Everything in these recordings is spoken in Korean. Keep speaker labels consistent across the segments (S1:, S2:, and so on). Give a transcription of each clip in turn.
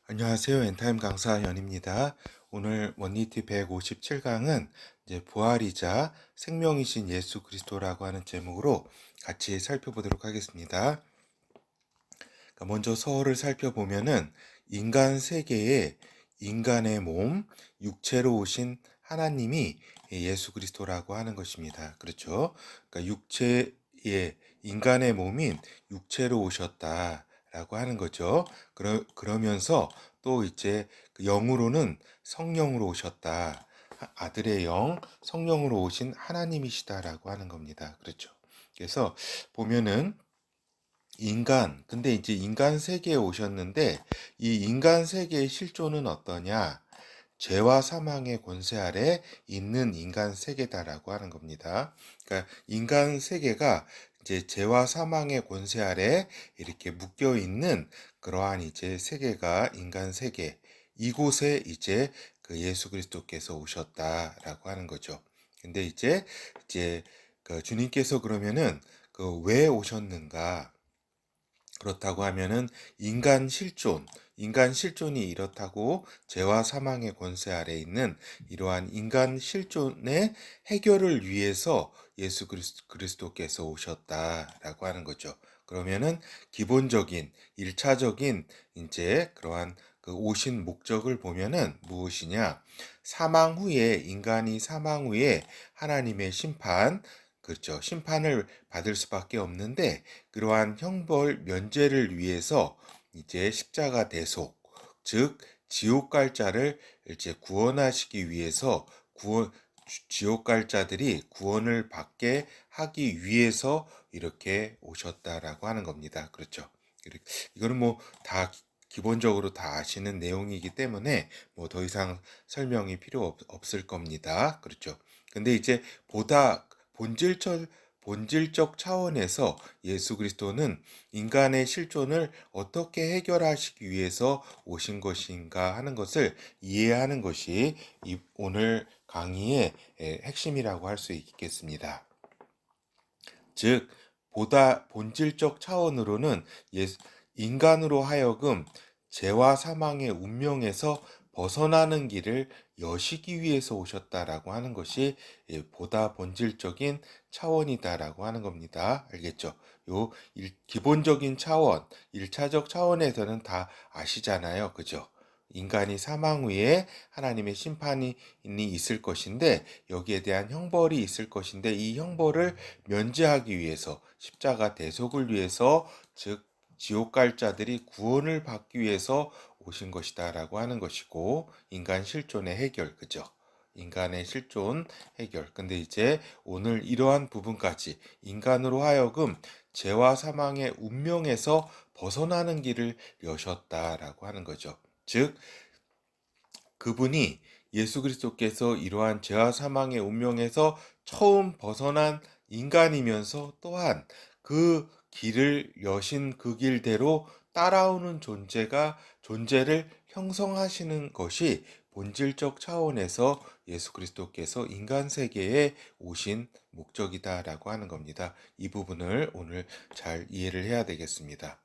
S1: 안녕하세요. 엔타임 강사 연입니다. 오늘 원리티 157강은 이제 부활이자 생명이신 예수 그리스도라고 하는 제목으로 같이 살펴보도록 하겠습니다. 먼저 서어를 살펴보면은 인간 세계에 인간의 몸, 육체로 오신 하나님이 예수 그리스도라고 하는 것입니다. 그렇죠? 그러니까 인간의 몸인 육체로 오셨다라고 하는 거죠. 그러면서 또 이제 그 영으로는 성령으로 오셨다. 아들의 영, 성령으로 오신 하나님이시다라고 하는 겁니다. 그렇죠? 그래서 보면은 근데 이제 인간 세계에 오셨는데 이 인간 세계의 실존은 어떠냐? 죄와 사망의 권세 아래 있는 인간 세계다라고 하는 겁니다. 그러니까 인간 세계가 이제 죄와 사망의 권세 아래 이렇게 묶여 있는 그러한 이제 세계가 인간 세계. 이곳에 이제 그 예수 그리스도께서 오셨다라고 하는 거죠. 근데 이제 그 주님께서 그러면은 그 왜 오셨는가? 그렇다고 하면은 인간 실존이 이렇다고 죄와 사망의 권세 아래 있는 이러한 인간 실존의 해결을 위해서 예수 그리스도께서 오셨다라고 하는 거죠. 그러면은 기본적인, 일차적인 이제 그러한 그 오신 목적을 보면은 무엇이냐? 인간이 사망 후에 하나님의 심판, 그렇죠. 심판을 받을 수밖에 없는데 그러한 형벌 면제를 위해서 이제 십자가 대속, 즉 지옥 갈 자를 이제 구원하시기 위해서 지옥 갈 자들이 구원을 받게 하기 위해서 이렇게 오셨다라고 하는 겁니다. 그렇죠. 이거는 뭐 다 기본적으로 다 아시는 내용이기 때문에 뭐 더 이상 설명이 필요 없을 겁니다. 그렇죠. 근데 이제 보다 본질적 차원에서 예수 그리스도는 인간의 실존을 어떻게 해결하시기 위해서 오신 것인가 하는 것을 이해하는 것이 오늘 강의의 핵심이라고 할 수 있겠습니다. 즉, 보다 본질적 차원으로는 인간으로 하여금 죄와 사망의 운명에서 벗어나는 길을 여시기 위해서 오셨다라고 하는 것이 보다 본질적인 차원이다라고 하는 겁니다. 알겠죠? 기본적인 차원, 일차적 차원에서는 다 아시잖아요. 그죠? 인간이 사망 후에 하나님의 심판이 있을 것인데 여기에 대한 형벌이 있을 것인데 이 형벌을 면제하기 위해서 십자가 대속을 위해서 즉 지옥 갈 자들이 구원을 받기 위해서 오신 것이다라고 하는 것이고 인간 실존의 해결 그죠? 인간의 실존 해결. 근데 이제 오늘 이러한 부분까지 인간으로 하여금 죄와 사망의 운명에서 벗어나는 길을 여셨다라고 하는 거죠. 즉 그분이 예수 그리스도께서 이러한 죄와 사망의 운명에서 처음 벗어난 인간이면서 또한 그 길을 여신 그 길대로 따라오는 존재를 형성하시는 것이 본질적 차원에서 예수 그리스도께서 인간 세계에 오신 목적이다라고 하는 겁니다. 이 부분을 오늘 잘 이해를 해야 되겠습니다.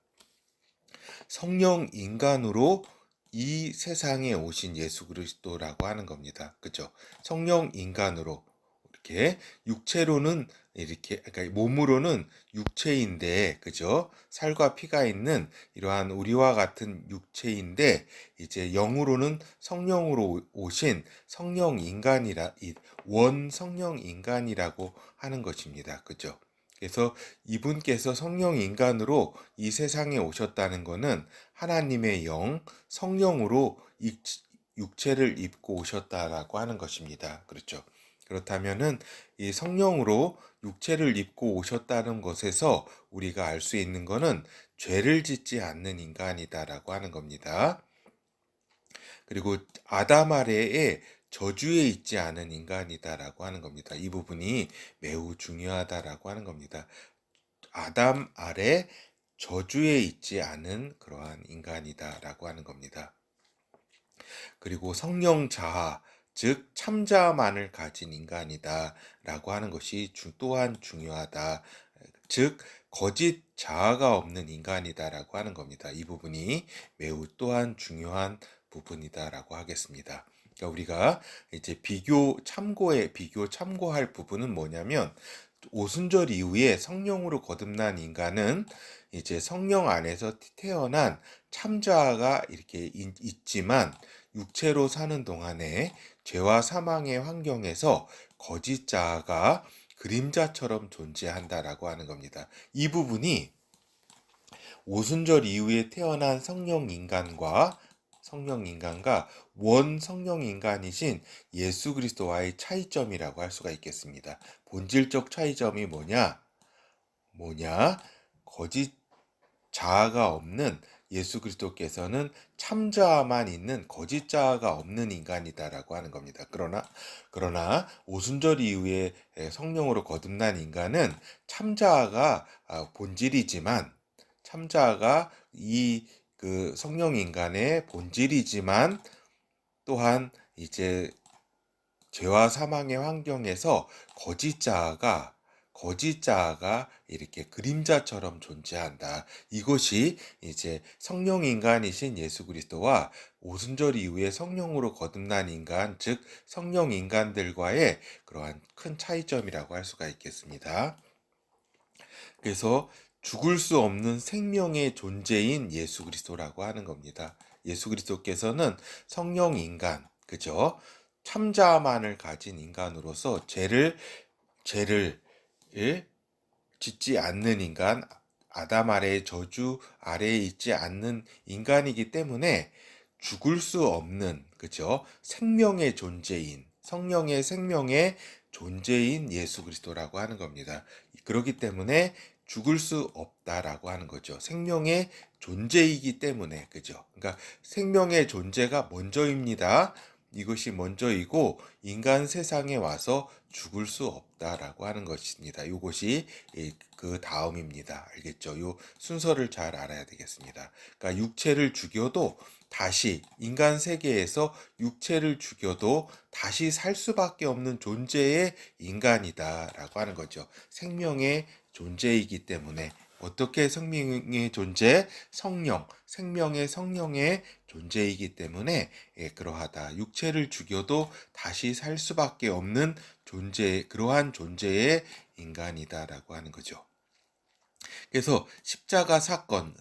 S1: 성령 인간으로 이 세상에 오신 예수 그리스도라고 하는 겁니다. 그죠? 성령 인간으로 이렇게 육체로는 이렇게 그러니까 몸으로는 육체인데 그죠? 살과 피가 있는 이러한 우리와 같은 육체인데 이제 영으로는 성령으로 오신 원 성령 인간이라고 하는 것입니다. 그죠? 그래서 이분께서 성령 인간으로 이 세상에 오셨다는 것은 하나님의 영, 성령으로 육체를 입고 오셨다라고 하는 것입니다. 그렇죠. 그렇다면은 이 성령으로 육체를 입고 오셨다는 것에서 우리가 알 수 있는 것은 죄를 짓지 않는 인간이다라고 하는 겁니다. 그리고 아담 아래에 저주에 있지 않은 인간이다라고 하는 겁니다. 이 부분이 매우 중요하다라고 하는 겁니다. 아담 아래 저주에 있지 않은 그러한 인간이다라고 하는 겁니다. 그리고 성령 자아, 즉 참자만을 가진 인간이다라고 하는 것이 또한 중요하다. 즉 거짓 자아가 없는 인간이다라고 하는 겁니다. 이 부분이 매우 또한 중요한 부분이다라고 하겠습니다. 그러니까 우리가 이제 비교 참고할 부분은 뭐냐면, 오순절 이후에 성령으로 거듭난 인간은 이제 성령 안에서 태어난 참자아가 이렇게 있지만, 육체로 사는 동안에 죄와 사망의 환경에서 거짓 자아가 그림자처럼 존재한다라고 하는 겁니다. 이 부분이 오순절 이후에 태어난 성령 인간과 원 성령 인간이신 예수 그리스도와의 차이점이라고 할 수가 있겠습니다. 본질적 차이점이 뭐냐? 거짓 자아가 없는 예수 그리스도께서는 참자아만 있는 거짓 자아가 없는 인간이다라고 하는 겁니다. 그러나 오순절 이후에 성령으로 거듭난 인간은 참자아가 본질이지만, 참자아가 그 성령 인간의 본질이지만, 또한 이제 죄와 사망의 환경에서 거짓 자아가 이렇게 그림자처럼 존재한다. 이것이 이제 성령 인간이신 예수 그리스도와 오순절 이후에 성령으로 거듭난 인간, 즉 성령 인간들과의 그러한 큰 차이점이라고 할 수가 있겠습니다. 그래서 죽을 수 없는 생명의 존재인 예수 그리스도라고 하는 겁니다. 예수 그리스도께서는 성령 인간, 그죠? 참자만을 가진 인간으로서 죄를 짓지 않는 인간, 아담 아래의 저주 아래에 있지 않는 인간이기 때문에 죽을 수 없는, 그죠? 생명의 존재인, 성령의 생명의 존재인 예수 그리스도라고 하는 겁니다. 그렇기 때문에 죽을 수 없다라고 하는 거죠. 생명의 존재이기 때문에, 그죠? 그러니까 생명의 존재가 먼저입니다. 이것이 먼저이고 인간 세상에 와서 죽을 수 없다라고 하는 것입니다. 이것이 그 다음입니다. 알겠죠? 요 순서를 잘 알아야 되겠습니다. 그러니까 육체를 죽여도 다시, 인간 세계에서 육체를 죽여도 다시 살 수밖에 없는 존재의 인간이다라고 하는 거죠. 생명의 존재이기 때문에. 어떻게 생명의 존재? 생명의 성령의 존재이기 때문에 그러하다. 육체를 죽여도 다시 살 수밖에 없는 그러한 존재의 인간이다라고 하는 거죠. 그래서 십자가 사건,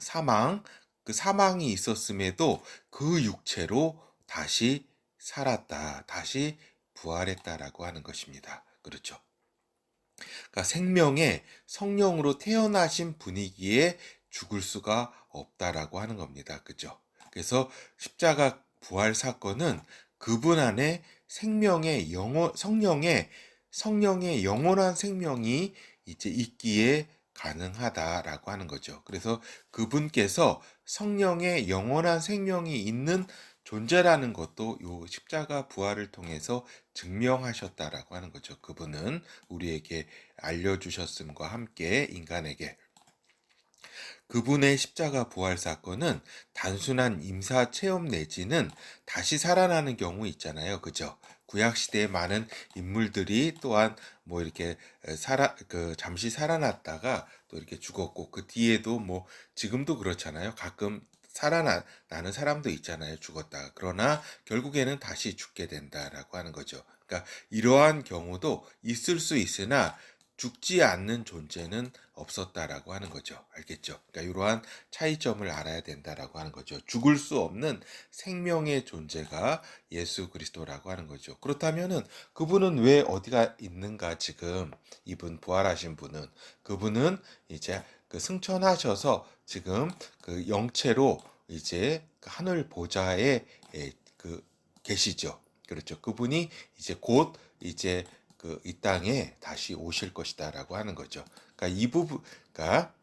S1: 그 사망이 있었음에도 그 육체로 다시 살았다, 다시 부활했다라고 하는 것입니다. 그렇죠. 그러니까 생명의 성령으로 태어나신 분이기에 죽을 수가 없다라고 하는 겁니다. 그죠? 그래서 십자가 부활 사건은 그분 안에 성령의 영원한 생명이 이제 있기에 가능하다라고 하는 거죠. 그래서 그분께서 성령의 영원한 생명이 있는 존재라는 것도 요 십자가 부활을 통해서 증명하셨다라고 하는 거죠. 그분은 우리에게 알려주셨음과 함께 인간에게. 그분의 십자가 부활 사건은 단순한 임사 체험 내지는 다시 살아나는 경우 있잖아요. 그죠? 구약 시대의 많은 인물들이 또한 뭐 이렇게 잠시 살아났다가 또 이렇게 죽었고, 그 뒤에도 뭐 지금도 그렇잖아요. 가끔 살아나는 사람도 있잖아요. 죽었다가. 그러나 결국에는 다시 죽게 된다라고 하는 거죠. 그러니까 이러한 경우도 있을 수 있으나 죽지 않는 존재는 없었다라고 하는 거죠. 알겠죠? 그러니까 이러한 차이점을 알아야 된다라고 하는 거죠. 죽을 수 없는 생명의 존재가 예수 그리스도라고 하는 거죠. 그렇다면은 그분은 왜 어디가 있는가? 지금 이분 부활하신 그분은 이제 그 승천하셔서 지금 그 영체로 이제 그 하늘 보좌에 계시죠. 그렇죠. 그분이 이제 곧 이제 이 땅에 다시 오실 것이다라고 하는 거죠. 그러니까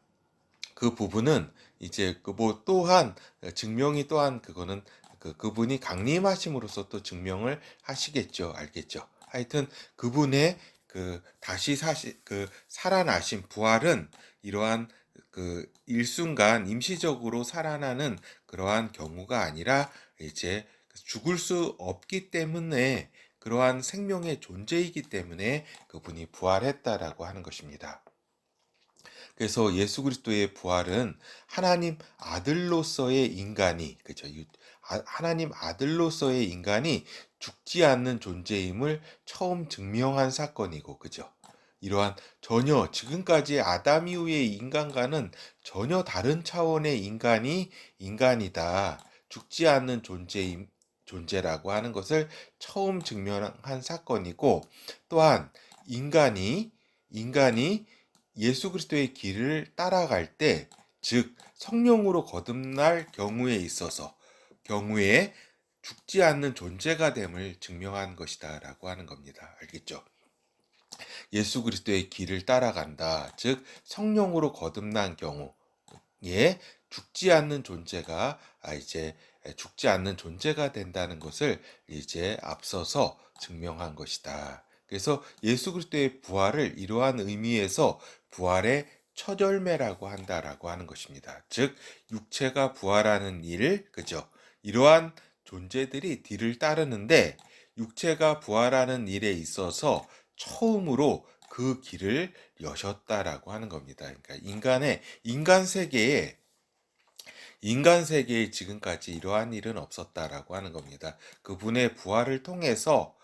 S1: 그 부분은 이제 뭐 또한 증명이, 또한 그거는 그분이 강림하심으로써 또 증명을 하시겠죠. 알겠죠? 하여튼 그분의 살아나신 부활은 이러한 일순간 임시적으로 살아나는 그러한 경우가 아니라 이제 죽을 수 없기 때문에, 그러한 생명의 존재이기 때문에 그분이 부활했다라고 하는 것입니다. 그래서 예수 그리스도의 부활은 하나님 아들로서의 인간이, 그죠? 하나님 아들로서의 인간이 죽지 않는 존재임을 처음 증명한 사건이고, 그죠? 이러한 전혀 지금까지 아담 이후의 인간과는 전혀 다른 차원의 인간이다. 죽지 않는 존재라고 하는 것을 처음 증명한 사건이고, 또한 인간이 예수 그리스도의 길을 따라갈 때, 즉 성령으로 거듭날 경우에 죽지 않는 존재가 됨을 증명한 것이다라고 하는 겁니다. 알겠죠? 예수 그리스도의 길을 따라간다. 즉 성령으로 거듭난 경우에 죽지 않는 존재가 이제 죽지 않는 존재가 된다는 것을 이제 앞서서 증명한 것이다. 그래서 예수 그리스도의 부활을 이러한 의미에서 부활의 첫 열매라고 한다라고 하는 것입니다. 즉 육체가 부활하는 일, 그죠? 이러한 존재들이 뒤를 따르는데 육체가 부활하는 일에 있어서 처음으로 그 길을 여셨다라고 하는 겁니다. 그러니까 인간 세계에 지금까지 이러한 일은 없었다라고 하는 겁니다. 그분의 부활을 통해서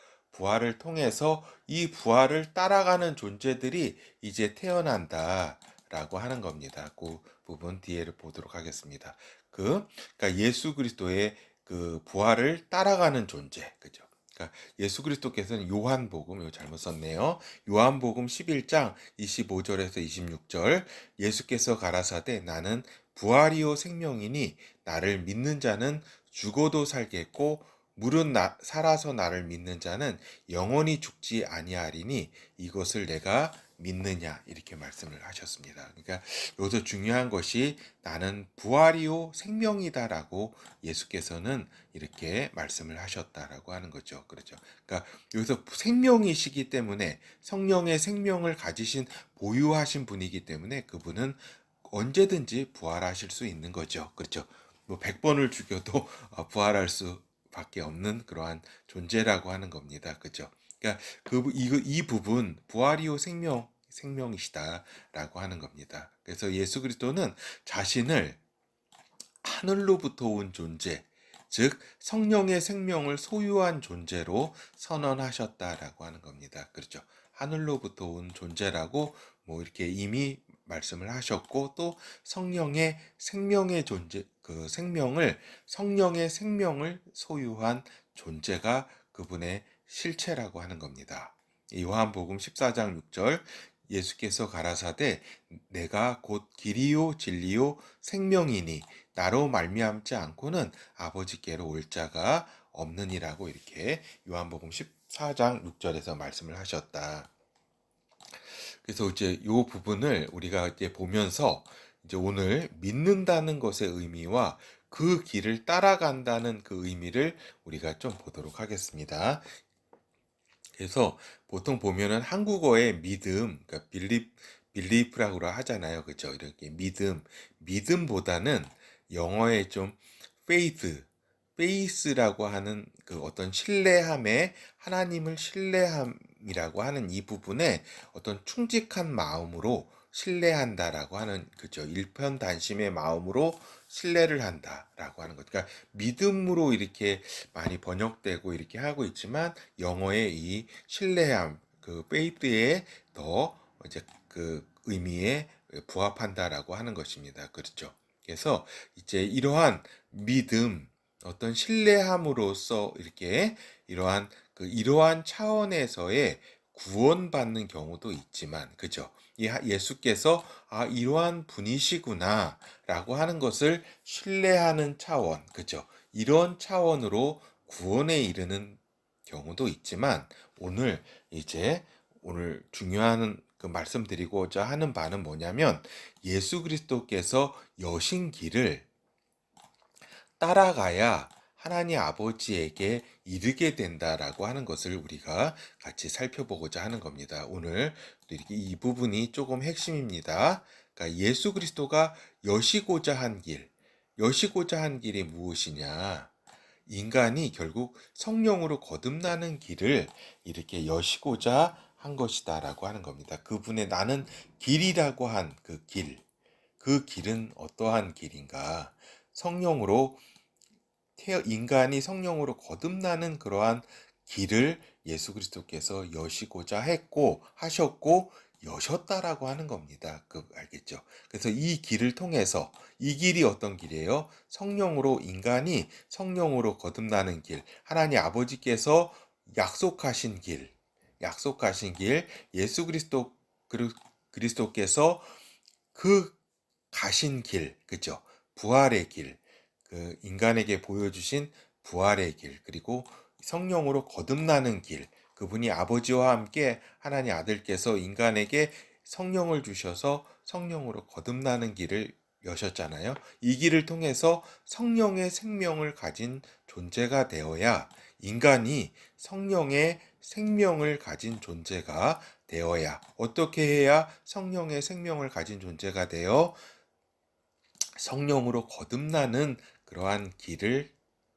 S1: 이 부활을 따라가는 존재들이 이제 태어난다라고 하는 겁니다. 그 부분 뒤에를 보도록 하겠습니다. 그러니까 예수 그리스도의 그 부활을 따라가는 존재, 그죠? 그러니까 예수 그리스도께서는 이거 잘못 썼네요. 요한복음 11장 25절에서 26절, 예수께서 가라사대 나는 부활이요 생명이니 나를 믿는 자는 죽어도 살겠고 살아서 나를 믿는 자는 영원히 죽지 아니하리니 이것을 내가 믿느냐, 이렇게 말씀을 하셨습니다. 그러니까 여기서 중요한 것이 나는 부활이요 생명이다라고 예수께서는 이렇게 말씀을 하셨다라고 하는 거죠. 그렇죠. 그러니까 여기서 생명이시기 때문에 성령의 생명을 보유하신 분이기 때문에 그분은 언제든지 부활하실 수 있는 거죠. 그렇죠. 뭐 100번을 죽여도 부활할 수밖에 없는 그러한 존재라고 하는 겁니다. 그렇죠. 그러니까 이 부분 부활이요 생명이시다라고 하는 겁니다. 그래서 예수 그리스도는 자신을 하늘로부터 온 존재, 즉 성령의 생명을 소유한 존재로 선언하셨다라고 하는 겁니다. 그렇죠. 하늘로부터 온 존재라고 뭐 이렇게 이미 말씀을 하셨고, 또 성령의 생명의 존재, 성령의 생명을 소유한 존재가 그분의 실체라고 하는 겁니다. 요한복음 14장 6절, 예수께서 가라사대 내가 곧 길이요 진리요 생명이니 나로 말미암지 않고는 아버지께로 올 자가 없느니라고 이렇게 요한복음 14장 6절에서 말씀을 하셨다. 그래서 이제 이 부분을 우리가 이제 보면서 이제 오늘 믿는다는 것의 의미와 그 길을 따라간다는 그 의미를 우리가 좀 보도록 하겠습니다. 그래서 보통 보면은 한국어의 믿음, 그러니까 빌리프라고 하잖아요. 그죠? 이렇게 믿음보다는 영어의 좀 faith라고 하는 그 어떤 하나님을 신뢰함이라고 하는 이 부분에 어떤 충직한 마음으로 신뢰한다라고 하는, 그죠? 일편단심의 마음으로 신뢰를 한다라고 하는 것. 그러니까 믿음으로 이렇게 많이 번역되고 이렇게 하고 있지만 영어의 이 신뢰함, 그 faith에 더 이제 그 의미에 부합한다라고 하는 것입니다. 그렇죠? 그래서 이제 이러한 믿음, 어떤 신뢰함으로써 이렇게 이러한 차원에서의 구원받는 경우도 있지만, 그죠? 예수께서 이러한 분이시구나라고 하는 것을 신뢰하는 차원, 그죠? 이런 차원으로 구원에 이르는 경우도 있지만, 오늘 중요한 그 말씀드리고자 하는 바는 뭐냐면, 예수 그리스도께서 여신 길을 따라가야 하나님 아버지에게 이르게 된다라고 하는 것을 우리가 같이 살펴보고자 하는 겁니다. 오늘 이렇게 이 부분이 조금 핵심입니다. 그러니까 예수 그리스도가 여시고자 한 길이 무엇이냐? 인간이 결국 성령으로 거듭나는 길을 이렇게 여시고자 한 것이다라고 하는 겁니다. 그분의 나는 길이라고 한 그 길, 그 길은 어떠한 길인가? 성령으로 인간이 성령으로 거듭나는 그러한 길을 예수 그리스도께서 여시고자 했고 하셨고 여셨다라고 하는 겁니다. 알겠죠? 그래서 이 길을 통해서 이 길이 어떤 길이에요? 성령으로 인간이 성령으로 거듭나는 길, 하나님 아버지께서 약속하신 길, 예수 그리스도께서 그 가신 길, 그죠? 부활의 길, 그 인간에게 보여주신 부활의 길, 그리고 성령으로 거듭나는 길, 그분이 아버지와 함께 하나님 아들께서 인간에게 성령을 주셔서 성령으로 거듭나는 길을 여셨잖아요. 이 길을 통해서 성령의 생명을 가진 존재가 되어야 인간이 성령의 생명을 가진 존재가 되어야 어떻게 해야 성령의 생명을 가진 존재가 되어 성령으로 거듭나는 그러한 길을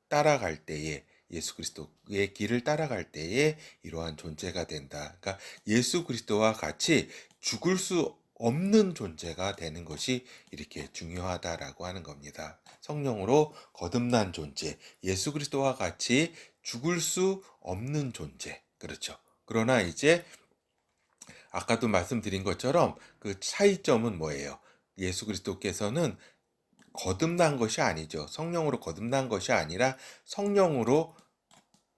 S1: 따라갈 때에 예수 그리스도의 길을 따라갈 때에 이러한 존재가 된다. 그러니까 예수 그리스도와 같이 죽을 수 없는 존재가 되는 것이 이렇게 중요하다라고 하는 겁니다. 성령으로 거듭난 존재, 예수 그리스도와 같이 죽을 수 없는 존재. 그렇죠. 그러나 이제 아까도 말씀드린 것처럼 그 차이점은 뭐예요? 예수 그리스도께서는 거듭난 것이 아니죠. 성령으로 거듭난 것이 아니라 성령으로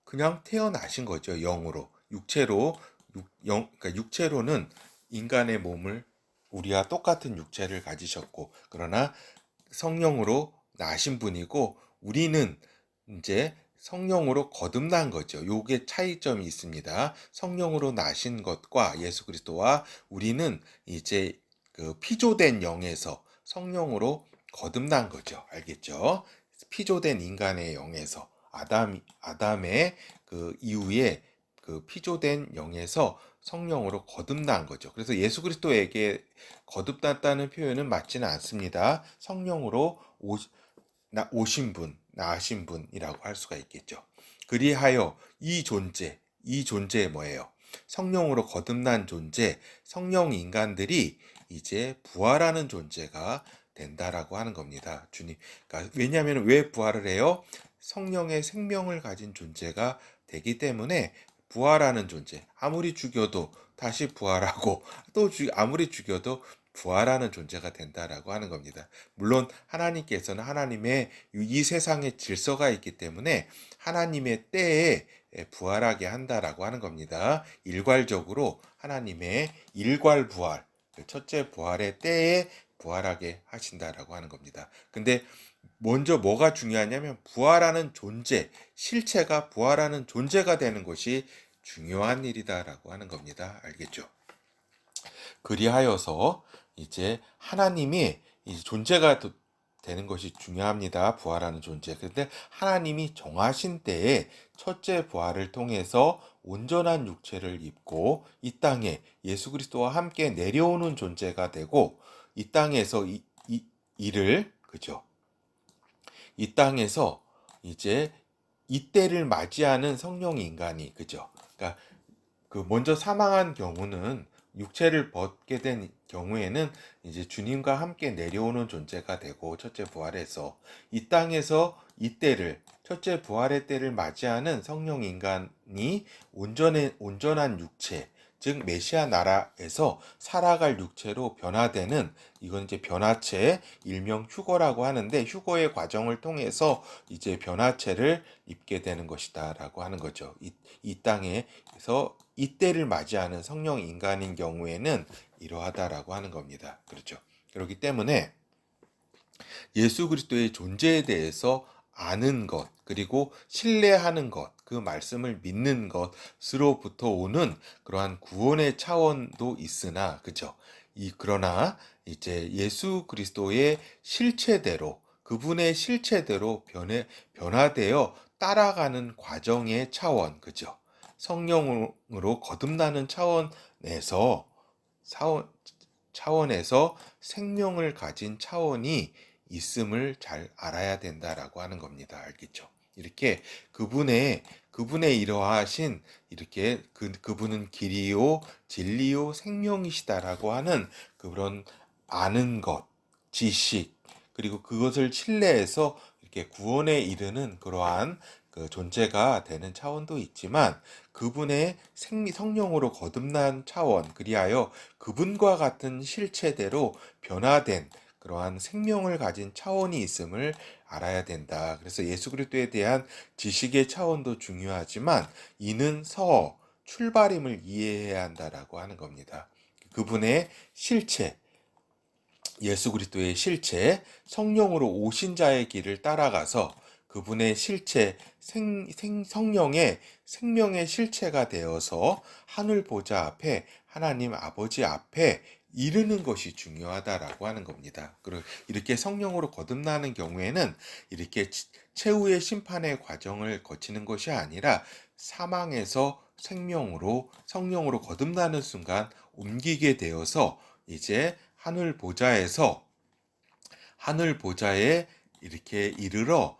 S1: 그냥 태어나신 거죠. 영으로. 그러니까 육체로는 인간의 몸을 우리와 똑같은 육체를 가지셨고, 그러나 성령으로 나신 분이고, 우리는 이제 성령으로 거듭난 거죠. 요게 차이점이 있습니다. 성령으로 나신 것과 예수 그리스도와 우리는 이제 그 피조된 영에서 성령으로 거듭난 거죠. 알겠죠? 피조된 인간의 영에서 아담의 그 이후에 그 피조된 영에서 성령으로 거듭난 거죠. 그래서 예수 그리스도에게 거듭났다는 표현은 맞지는 않습니다. 성령으로 오신 분, 나으신 분이라고 할 수가 있겠죠. 그리하여 이 존재 뭐예요? 성령으로 거듭난 존재, 성령 인간들이 이제 부활하는 존재가 된다라고 하는 겁니다. 그러니까 왜냐하면 왜 부활을 해요? 성령의 생명을 가진 존재가 되기 때문에 부활하는 존재, 아무리 죽여도 다시 부활하고 또 아무리 죽여도 부활하는 존재가 된다라고 하는 겁니다. 물론 하나님께서는 하나님의 이 세상의 질서가 있기 때문에 하나님의 때에 부활하게 한다라고 하는 겁니다. 일괄적으로 하나님의 일괄 부활, 첫째 부활의 때에 부활하게 하신다라고 하는 겁니다. 근데 먼저 뭐가 중요하냐면 부활하는 존재, 실체가 부활하는 존재가 되는 것이 중요한 일이다라고 하는 겁니다. 알겠죠? 그리하여서 이제 하나님이 이제 존재가 되는 것이 중요합니다. 부활하는 존재. 그런데 하나님이 정하신 때에 첫째 부활을 통해서 온전한 육체를 입고 이 땅에 예수 그리스도와 함께 내려오는 존재가 되고 이 땅에서 이를 그죠? 이 땅에서 이제 이때를 맞이하는 성령 인간이 그죠? 그러니까 그 먼저 사망한 경우는 육체를 벗게 된 경우에는 이제 주님과 함께 내려오는 존재가 되고 첫째 부활에서 이 땅에서 이때를 첫째 부활의 때를 맞이하는 성령 인간이 온전한 육체 즉 메시아 나라에서 살아갈 육체로 변화되는 이건 이제 변화체 일명 휴거라고 하는데 휴거의 과정을 통해서 이제 변화체를 입게 되는 것이다라고 하는 거죠. 이 땅에서 이때를 맞이하는 성령 인간인 경우에는 이러하다라고 하는 겁니다. 그렇죠. 그렇기 때문에 예수 그리스도의 존재에 대해서 아는 것, 그리고 신뢰하는 것, 그 말씀을 믿는 것으로부터 오는 그러한 구원의 차원도 있으나, 그죠? 그러나 이제 예수 그리스도의 실체대로, 그분의 실체대로 변화되어 따라가는 과정의 차원, 그죠? 성령으로 거듭나는 차원에서 생명을 가진 차원이 있음을 잘 알아야 된다라고 하는 겁니다. 알겠죠? 이렇게 그분의 그분의 이러하신 이렇게 그분은 길이요 진리요 생명이시다라고 하는 그런 아는 것, 지식, 그리고 그것을 신뢰해서 이렇게 구원에 이르는 그러한 그 존재가 되는 차원도 있지만, 그분의 성령으로 거듭난 차원, 그리하여 그분과 같은 실체대로 변화된 그러한 생명을 가진 차원이 있음을 알아야 된다. 그래서 예수 그리스도에 대한 지식의 차원도 중요하지만, 이는 출발임을 이해해야 한다라고 하는 겁니다. 그분의 실체, 예수 그리스도의 실체, 성령으로 오신 자의 길을 따라가서 그분의 실체, 성령의 생명의 실체가 되어서 하늘 보좌 앞에, 하나님 아버지 앞에 이르는 것이 중요하다라고 하는 겁니다. 그리고 이렇게 성령으로 거듭나는 경우에는 이렇게 최후의 심판의 과정을 거치는 것이 아니라 사망에서 성령으로 거듭나는 순간 옮기게 되어서 이제 하늘 보좌에 이렇게 이르러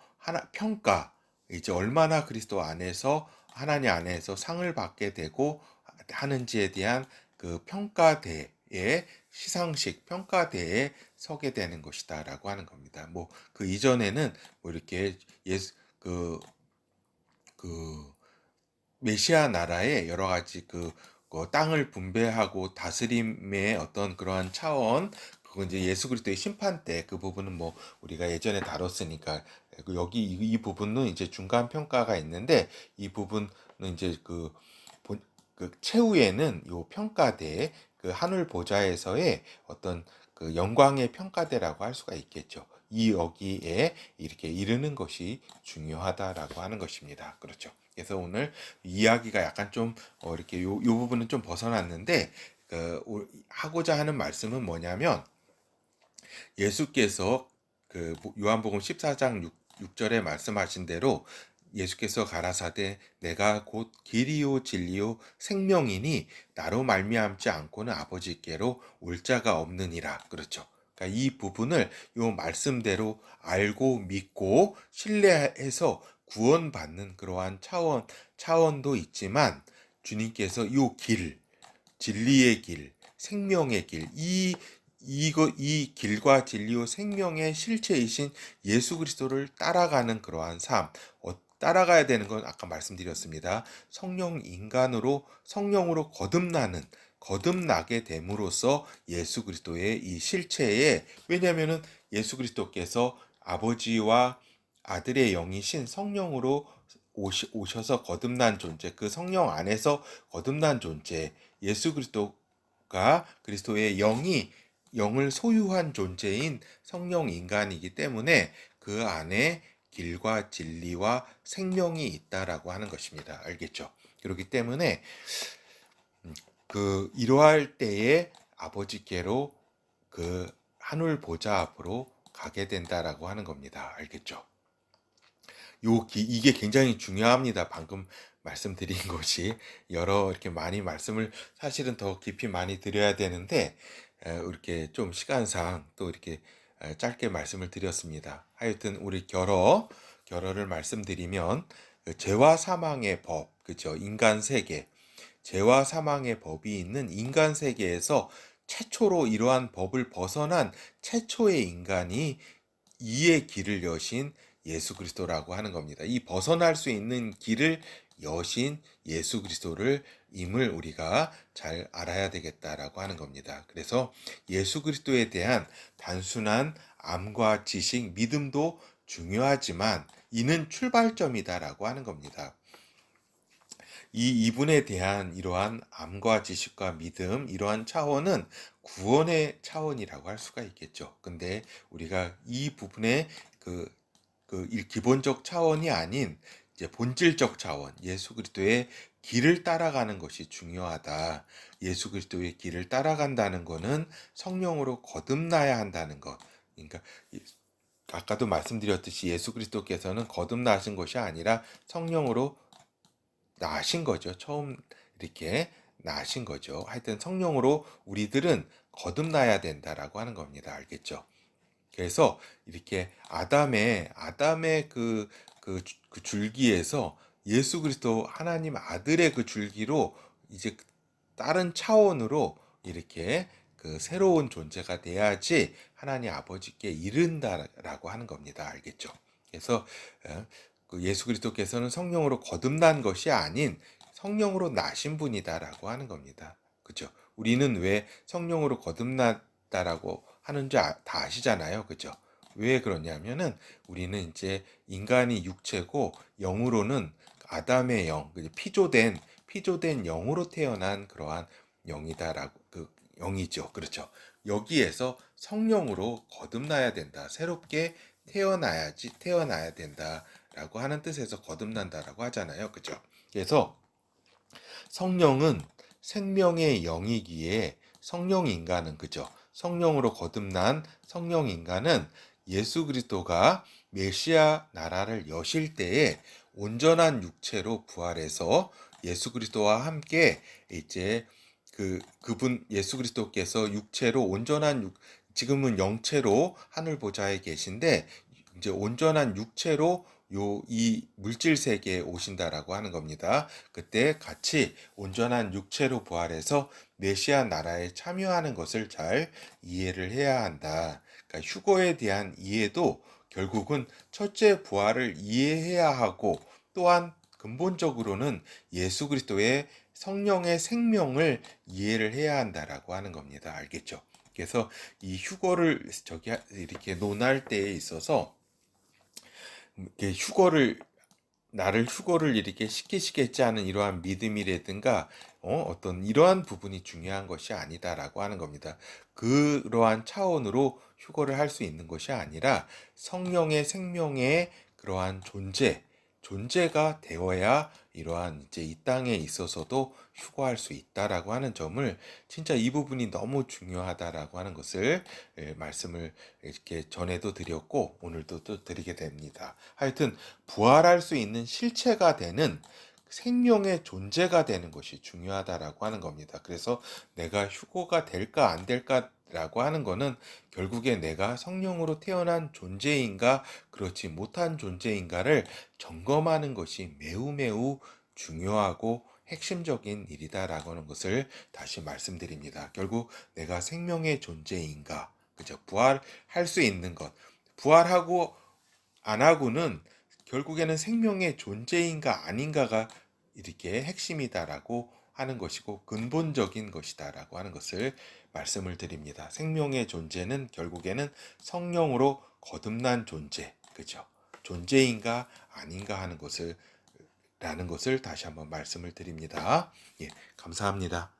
S1: 평가, 이제 얼마나 그리스도 안에서, 하나님 안에서 상을 받게 되고 하는지에 대한 그 평가대에, 시상식 평가대에 서게 되는 것이다라고 하는 겁니다. 뭐 그 이전에는 뭐 이렇게 그 메시아 나라의 여러 가지 땅을 분배하고 다스림의 어떤 그러한 차원, 그건 이제 예수 그리스도의 심판 때 그 부분은 뭐 우리가 예전에 다뤘으니까, 여기 이 부분은 이제 중간 평가가 있는데, 이 부분은 이제 그 최후에는 요 평가대, 그 하늘 보좌에서의 어떤 그 영광의 평가대라고 할 수가 있겠죠. 여기에 이렇게 이르는 것이 중요하다라고 하는 것입니다. 그렇죠. 그래서 오늘 이야기가 약간 좀 이렇게 요 부분은 좀 벗어났는데, 하고자 하는 말씀은 뭐냐면, 예수께서 그 요한복음 14장 6절에 말씀하신 대로, 예수께서 가라사대 내가 곧 길이요 진리요 생명이니 나로 말미암지 않고는 아버지께로 올 자가 없느니라. 그렇죠. 그러니까 이 부분을 요 말씀대로 알고 믿고 신뢰해서 구원받는 그러한 차원도 있지만, 주님께서 요 진리의 길, 생명의 길, 이 길과 진리요 생명의 실체이신 예수 그리스도를 따라가는 그러한 삶, 따라가야 되는 건 아까 말씀드렸습니다. 성령으로 거듭나게 됨으로써 예수 그리스도의 이 실체에, 왜냐하면은 예수 그리스도께서 아버지와 아들의 영이신 성령으로 오셔서 거듭난 존재, 그 성령 안에서 거듭난 존재, 예수 그리스도가 그리스도의 영을 소유한 존재인 성령 인간이기 때문에 그 안에 길과 진리와 생명이 있다라고 하는 것입니다. 알겠죠? 그렇기 때문에 이러할 때에 아버지께로 그 하늘 보좌 앞으로 가게 된다라고 하는 겁니다. 알겠죠? 이게 굉장히 중요합니다. 방금 말씀드린 것이 이렇게 많이 말씀을 사실은 더 깊이 많이 드려야 되는데, 이렇게 좀 시간상 또 이렇게 짧게 말씀을 드렸습니다. 하여튼 우리 결어를 말씀드리면, 죄와 사망의 법, 그죠? 인간 세계, 죄와 사망의 법이 있는 인간 세계에서 최초로 이러한 법을 벗어난 최초의 인간이 이의 길을 여신 예수 그리스도라고 하는 겁니다. 이 벗어날 수 있는 길을 여신 예수 그리스도를 임을 우리가 잘 알아야 되겠다라고 하는 겁니다. 그래서 예수 그리스도에 대한 단순한 암과 지식, 믿음도 중요하지만 이는 출발점이다라고 하는 겁니다. 이분에 대한 이러한 암과 지식과 믿음, 이러한 차원은 구원의 차원이라고 할 수가 있겠죠. 근데 우리가 이 부분에 기본적 차원이 아닌 이제 본질적 차원, 예수 그리스도의 길을 따라가는 것이 중요하다. 예수 그리스도의 길을 따라간다는 것은 성령으로 거듭나야 한다는 것. 그러니까 아까도 말씀드렸듯이 예수 그리스도께서는 거듭나신 것이 아니라 성령으로 나신 거죠. 처음 이렇게 나신 거죠. 하여튼 성령으로 우리들은 거듭나야 된다라고 하는 겁니다. 알겠죠? 그래서 이렇게 아담의 그 줄기에서 예수 그리스도 하나님 아들의 그 줄기로 이제 다른 차원으로 이렇게 그 새로운 존재가 돼야지 하나님 아버지께 이른다라고 하는 겁니다. 알겠죠? 그래서 그 예수 그리스도께서는 성령으로 거듭난 것이 아닌 성령으로 나신 분이다라고 하는 겁니다. 그죠? 우리는 왜 성령으로 거듭났다라고 하는지 다 아시잖아요. 그죠? 왜 그러냐면은 우리는 이제 인간이 육체고 영으로는 아담의 영, 피조된 영으로 태어난 그러한 영이다라고 그 영이죠. 그렇죠. 여기에서 성령으로 거듭나야 된다. 새롭게 태어나야 된다라고 하는 뜻에서 거듭난다라고 하잖아요. 그죠? 그래서 성령은 생명의 영이기에 성령 인간은 그죠? 성령으로 거듭난 성령 인간은 예수 그리스도가 메시아 나라를 여실 때에 온전한 육체로 부활해서 예수 그리스도와 함께 이제 그분 예수 그리스도께서 육체로 지금은 영체로 하늘 보좌에 계신데 이제 온전한 육체로 이 물질 세계에 오신다라고 하는 겁니다. 그때 같이 온전한 육체로 부활해서 메시아 나라에 참여하는 것을 잘 이해를 해야 한다. 그러니까 휴거에 대한 이해도 결국은 첫째 부활을 이해해야 하고 또한 근본적으로는 예수 그리스도의 성령의 생명을 이해를 해야 한다라고 하는 겁니다. 알겠죠? 그래서 이 휴거를 이렇게 논할 때에 있어서 이렇게 나를 휴거를 이렇게 시키시겠지 하는 이러한 믿음이라든가 어떤 이러한 부분이 중요한 것이 아니다라고 하는 겁니다. 그러한 차원으로 휴거를 할 수 있는 것이 아니라 성령의 생명의 그러한 존재가 되어야 이러한 이제 이 땅에 있어서도 휴거할 수 있다라고 하는 점을 진짜 이 부분이 너무 중요하다라고 하는 것을 말씀을 이렇게 전에도 드렸고 오늘도 또 드리게 됩니다. 하여튼 부활할 수 있는 실체가 되는 생명의 존재가 되는 것이 중요하다라고 하는 겁니다. 그래서 내가 휴거가 될까 안 될까라고 하는 거는 결국에 내가 성령으로 태어난 존재인가 그렇지 못한 존재인가를 점검하는 것이 매우 매우 중요하고 핵심적인 일이다라고 하는 것을 다시 말씀드립니다. 결국 내가 생명의 존재인가, 그죠? 부활할 수 있는 것, 부활하고 안 하고는 결국에는 생명의 존재인가 아닌가가 이렇게 핵심이다라고 하는 것이고 근본적인 것이다라고 하는 것을 말씀을 드립니다. 생명의 존재는 결국에는 성령으로 거듭난 존재, 그죠? 존재인가 아닌가 하는 것을 라는 것을 다시 한번 말씀을 드립니다. 예, 감사합니다.